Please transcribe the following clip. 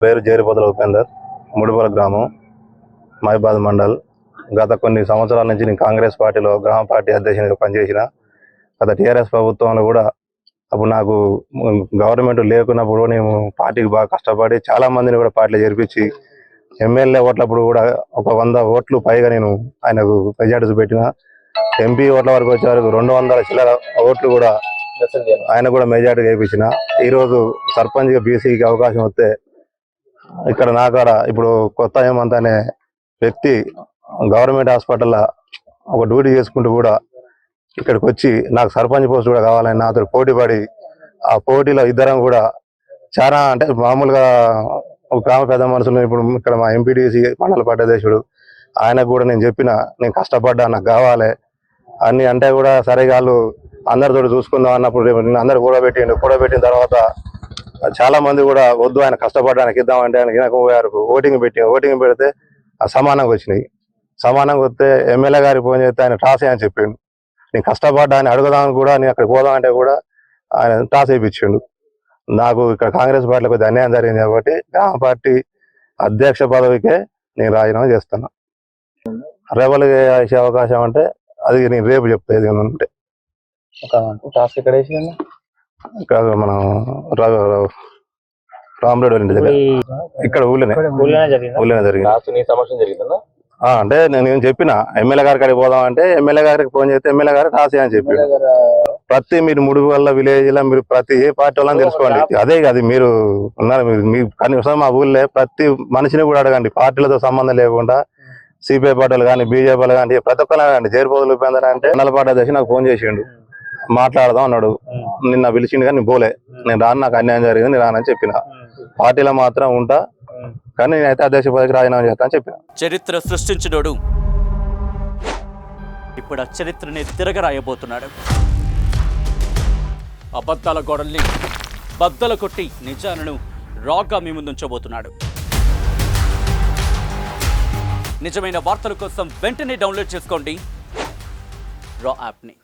పేరు జేరిపోతుల ఉపేందర్, ముడిపల గ్రామం, మహిబాద్ మండల్. గత కొన్ని సంవత్సరాల నుంచి నేను కాంగ్రెస్ పార్టీలో గ్రామ పార్టీ అధ్యక్షునిగా పనిచేసిన. గత టీఆర్ఎస్ ప్రభుత్వంలో కూడా అప్పుడు నాకు గవర్నమెంట్ లేకున్నప్పుడు నేను పార్టీకి బాగా కష్టపడి చాలా మందిని కూడా పార్టీలో చేర్పించి ఎమ్మెల్యే ఓట్లప్పుడు కూడా ఒక 100 ఓట్లు పైగా నేను ఆయనకు మెజార్టీ పెట్టిన. ఎంపీ ఓట్ల వరకు వచ్చే వరకు 200 చిల్లర ఓట్లు కూడా ఆయన కూడా మెజార్టీ వేయించిన. ఈరోజు సర్పంచ్గా బీసీకి అవకాశం వస్తే ఇక్కడ నాకాడ ఇప్పుడు కొత్త హేమంత్ అనే వ్యక్తి గవర్నమెంట్ హాస్పిటల్లో ఒక డ్యూటీ చేసుకుంటూ కూడా ఇక్కడికి వచ్చి నాకు సర్పంచ్ పోస్ట్ కూడా కావాలని నాతో పోటీ పడి ఆ పోటీలో ఇద్దరం కూడా చాలా అంటే మామూలుగా ఒక గ్రామ పెద్ద మనుషులు ఇప్పుడు ఇక్కడ మా ఎంపీటీసీ మండల పార్టీ అధ్యక్షుడు ఆయనకు కూడా నేను చెప్పిన, నేను కష్టపడ్డా, నాకు కావాలి అన్ని అంటే కూడా సరే వాళ్ళు అందరితో చూసుకుందాం అన్నప్పుడు నేను అందరు కూడబెట్టిన తర్వాత చాలా మంది కూడా వద్దు ఆయన కష్టపడడానికి ఇద్దామంటే ఆయనకు ఓటింగ్ పెడితే సమానంగా వచ్చినాయి. సమానంగా వస్తే ఎమ్మెల్యే గారికి ఫోన్ చేస్తే ఆయన టాస్ అని చెప్పిండు. నేను కష్టపడ్డా అని అడుగుదామని కూడా నేను అక్కడికి పోదామంటే కూడా ఆయన టాస్ వేయించిండు. నాకు ఇక్కడ కాంగ్రెస్ పార్టీలో కొద్దిగా అన్యాయం జరిగింది కాబట్టి గ్రామ పార్టీ అధ్యక్ష పదవికే నేను రాజీనామా చేస్తాను. రేపటికి వేసే అవకాశం అంటే అది నేను రేపు చెప్తా. ఇది ఉంటే ఇక్కడ మనం రామరెడ్డి వాళ్ళ ఇంటి దగ్గర ఇక్కడ ఊళ్ళోనే జరిగింది. అంటే నేను చెప్పిన ఎమ్మెల్యే గారికి అడిగి పోదాం అంటే ఎమ్మెల్యే గారికి ఫోన్ చేస్తే ఎమ్మెల్యే గారికి రాసి అని చెప్పి ప్రతి మీరు ముడుగు వల్ల విలేజ్ లో మీరు ప్రతి ఏ పార్టీ వాళ్ళని తెలుసుకోండి. అదే అది మీరు ఉన్నారు మీ కనీసం మా ఊళ్ళో ప్రతి మనిషిని కూడా అడగండి, పార్టీలతో సంబంధం లేకుండా సిపిఐ పార్టీలు కానీ బీజేపీ కానీ ప్రతి ఒక్కరు అడగండి. జేరిపోతులు ఉపేందర్ అంటే నల్లపాటి అధ్యక్షుడు నాకు ఫోన్ చేసిండు, మాట్లాడదాం అన్నాడు. నిన్న పిలిచిండు కానీ నేను పోలే, నేను రాను, నాకు అన్యాయం జరిగింది, నేను రానని చెప్పిన. పార్టీలో మాత్రం ఉంటా కానీ నేనైతే అధ్యక్ష పదవికి రాజీనామా చేస్తా అని చెప్పిన. చరిత్ర సృష్టించినోడు ఇప్పుడు ఆ చరిత్రని తిరగరాయబోతున్నాడు. అబద్ధాల గోడల్ని బద్దలు కొట్టి నిజాలను రాగా మీ ముందుంచబోతున్నాడు. నిజమైన వార్తల కోసం వెంటనే డౌన్లోడ్ చేసుకోండి రా యాప్ని.